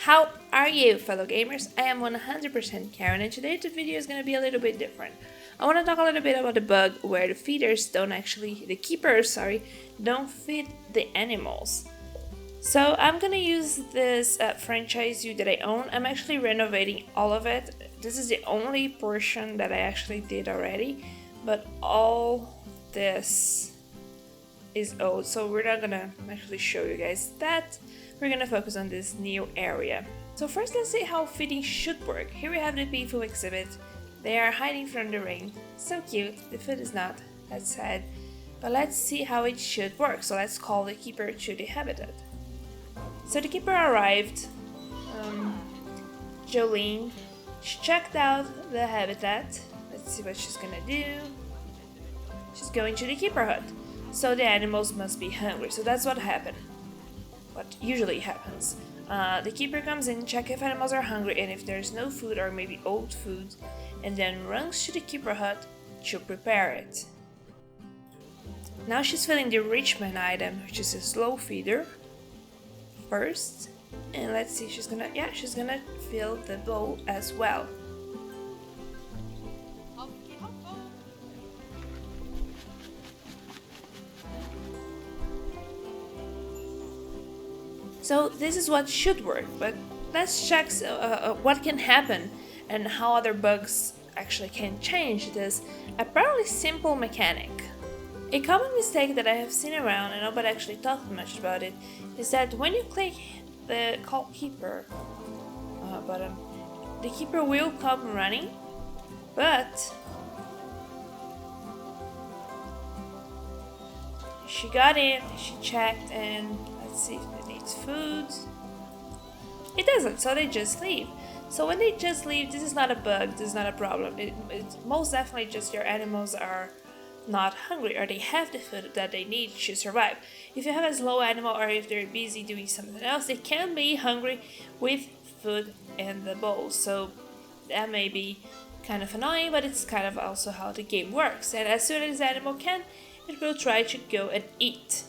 How are you, fellow gamers? I am 100% Karen, and today the video is going to be a little bit different. I want to talk a little bit about the bug where the keepers, don't feed the animals. So I'm going to use this franchise zoo that I own. I'm actually renovating all of it. This is the only portion that I actually did already, but all this is old, so we're not gonna actually show you guys that. We're gonna focus on this new area. So first, let's see how feeding should work. Here we have the Pifu exhibit. They are hiding from the rain. So cute. The food is not. That's sad. But let's see how it should work. So let's call the keeper to the habitat. So the keeper arrived. Jolene. She checked out the habitat. Let's see what she's gonna do. She's going to the keeper hut. So the animals must be hungry. So that's what happened. What usually happens. The keeper comes in, check if animals are hungry and if there's no food or maybe old food, and then runs to the keeper hut to prepare it. Now she's filling the Richman item, which is a slow feeder, first. And let's see, she's gonna fill the bowl as well. So this is what should work, but let's check what can happen and how other bugs actually can change this apparently simple mechanic. A common mistake that I have seen around and nobody actually talked much about it is that when you click the call keeper button, the keeper will come running, but she got in, she checked, and let's see if it needs food. It doesn't, so they just leave. So when they just leave, this is not a bug, this is not a problem. It's most definitely just your animals are not hungry or they have the food that they need to survive. If you have a slow animal or if they're busy doing something else, they can be hungry with food in the bowl. So that may be kind of annoying, but it's kind of also how the game works. And as soon as the animal can, it will try to go and eat.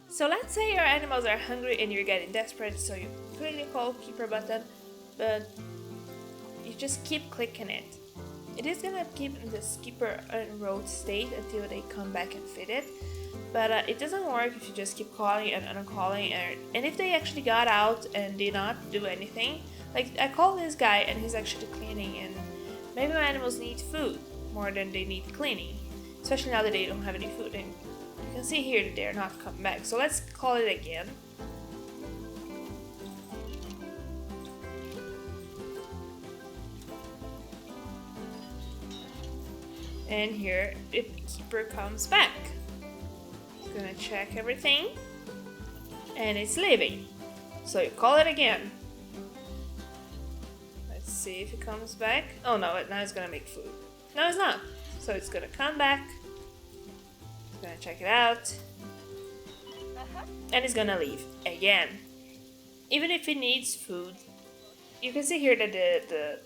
So let's say your animals are hungry and you're getting desperate, so you click the call keeper button, but you just keep clicking it. It is gonna keep in this keeper enrolled state until they come back and feed it, but it doesn't work if you just keep calling and uncalling, and if they actually got out and did not do anything. Like I call this guy and he's actually cleaning, and maybe my animals need food more than they need cleaning, especially now that they don't have any food. And you can see here that they're not coming back. So let's call it again. And here the keeper comes back. It's gonna check everything and it's leaving. So you call it again. Let's see if it comes back. Oh no, now it's gonna make food. No, it's not. So it's gonna come back. It's gonna check it out. And it's gonna leave again. Even if it needs food, you can see here that the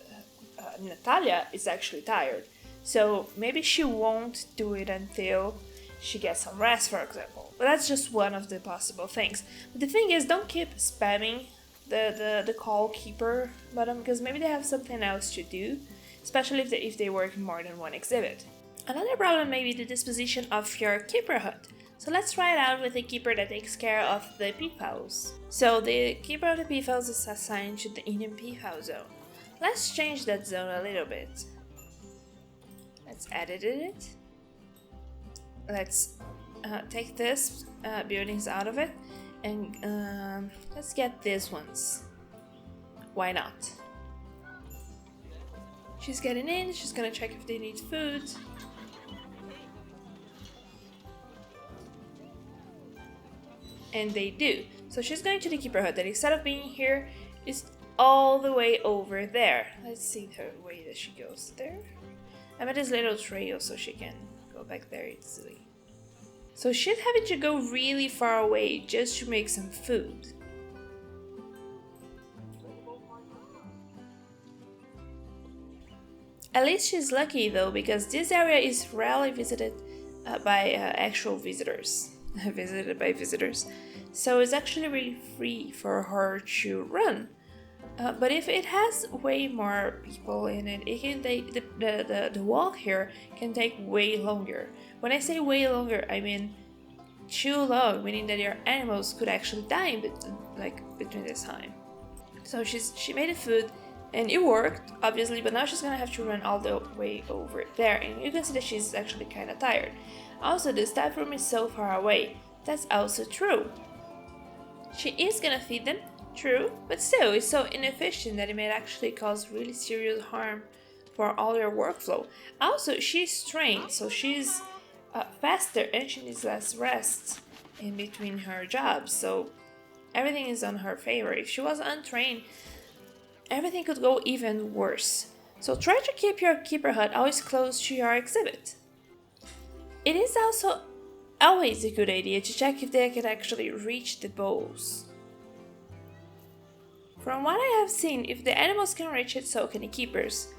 Natalia is actually tired. So maybe she won't do it until she gets some rest, for example. But that's just one of the possible things. But the thing is, don't keep spamming the call keeper button, because maybe they have something else to do, especially if they work in more than one exhibit. Another problem may be the disposition of your keeper hut. So let's try it out with a keeper that takes care of the peafowls. So the keeper of the peafowls is assigned to the Indian peafowl zone. Let's change that zone a little bit. Let's edit it. Let's take this buildings out of it, and let's get these ones. Why not? She's getting in. She's gonna check if they need food. And they do. So she's going to the keeper hut that instead of being here is all the way over there. Let's see the way that she goes there. I made this little trail so she can go back there easily. So she's having to go really far away just to make some food. At least she's lucky though, because this area is rarely visited by actual visitors. Visited by visitors. So it's actually really free for her to run. But if it has way more people in it, it can take the walk here can take way longer. When I say way longer, I mean too long, meaning that your animals could actually die in between this time. So she made the food, and it worked obviously, but now she's gonna have to run all the way over there, and you can see that she's actually kind of tired. Also, the staff room is so far away. That's also true. She is gonna feed them, true, but still, it's so inefficient that it may actually cause really serious harm for all their workflow. Also, she's trained, so she's faster and she needs less rest in between her jobs, so everything is on her favor. If she was untrained, everything could go even worse. So try to keep your keeper hut always close to your exhibit. It is also always a good idea to check if they can actually reach the bowls. From what I have seen, if the animals can reach it, so can the keepers.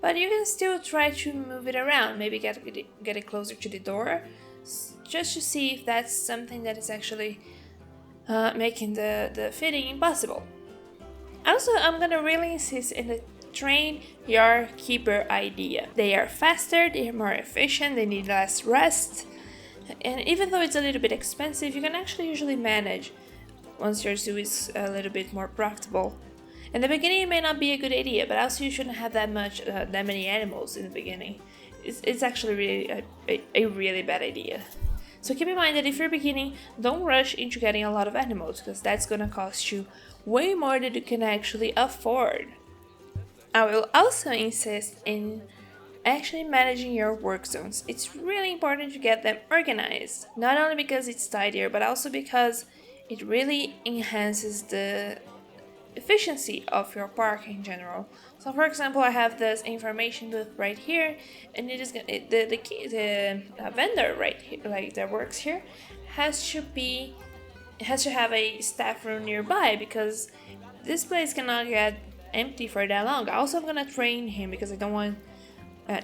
But you can still try to move it around, maybe get it closer to the door, just to see if that's something that is actually making the feeding impossible. Also, I'm gonna really insist in the train your keeper idea. They are faster, they are more efficient, they need less rest, and even though it's a little bit expensive, you can actually usually manage once your zoo is a little bit more profitable. In the beginning, it may not be a good idea, but also you shouldn't have that many animals in the beginning. It's actually really a really bad idea. So keep in mind that if you're beginning, don't rush into getting a lot of animals, because that's gonna cost you way more than you can actually afford. I will also insist in actually managing your work zones. It's really important to get them organized, not only because it's tidier, but also because it really enhances the efficiency of your park in general. So for example, I have this information booth right here, and it is the vendor right here, like that works here, has to have a staff room nearby, because this place cannot get empty for that long. Also, I'm gonna train him because I don't want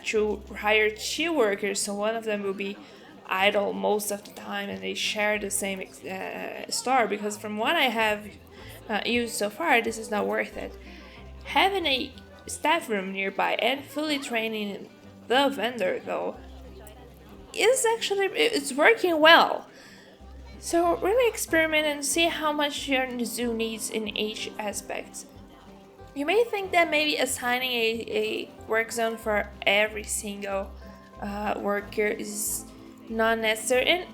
to hire two workers, so one of them will be idle most of the time and they share the same store, because from what I have used so far, this is not worth it. Having a staff room nearby and fully training the vendor, though, it's working well. So really experiment and see how much your zoo needs in each aspect. You may think that maybe assigning a work zone for every single worker is not necessary, and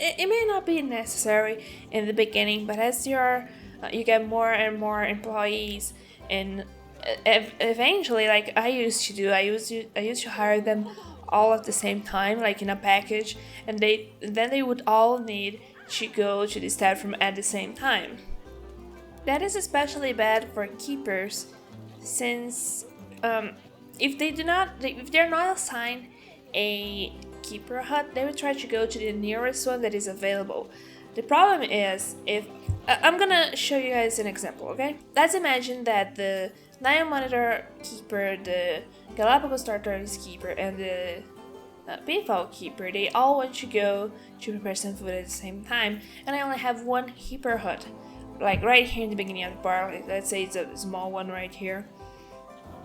it may not be necessary in the beginning, but as you get more and more employees, and eventually, like I used to do, I used to hire them all at the same time, like in a package, and then they would all need to go to the staff room at the same time. That is especially bad for keepers, since if they're not assigned a keeper hut, they will try to go to the nearest one that is available. The problem is, if I'm gonna show you guys an example, okay? Let's imagine that the Nile Monitor keeper, the Galapagos Tortoise keeper, and the Peafowl keeper, they all want to go to prepare some food at the same time, and I only have one keeper hut, like right here in the beginning of the bar. Like, let's say it's a small one right here.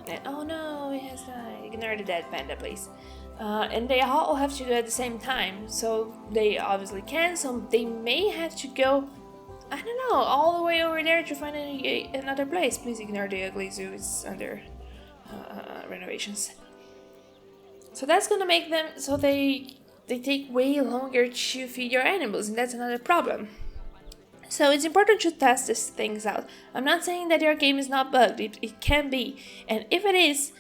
And oh no, it has died. Ignore the dead panda, please. And they all have to go at the same time, so they obviously can. So they may have to go, I don't know, all the way over there to find another place. Please ignore the ugly zoo; it's under renovations. So that's gonna make them so they take way longer to feed your animals, and that's another problem. So it's important to test these things out. I'm not saying that your game is not bugged, it can be. And if it is,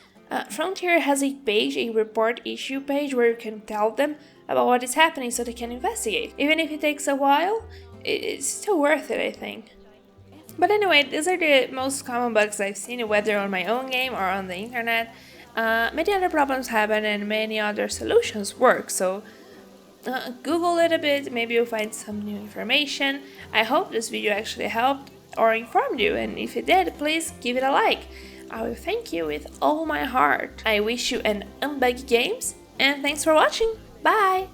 Frontier has a page, a report issue page, where you can tell them about what is happening so they can investigate. Even if it takes a while, it's still worth it, I think. But anyway, these are the most common bugs I've seen, whether on my own game or on the internet. Many other problems happen and many other solutions work, so Google it a bit, maybe you'll find some new information. I hope this video actually helped or informed you, and if it did, please give it a like. I will thank you with all my heart. I wish you an unbuggy games, and thanks for watching. Bye!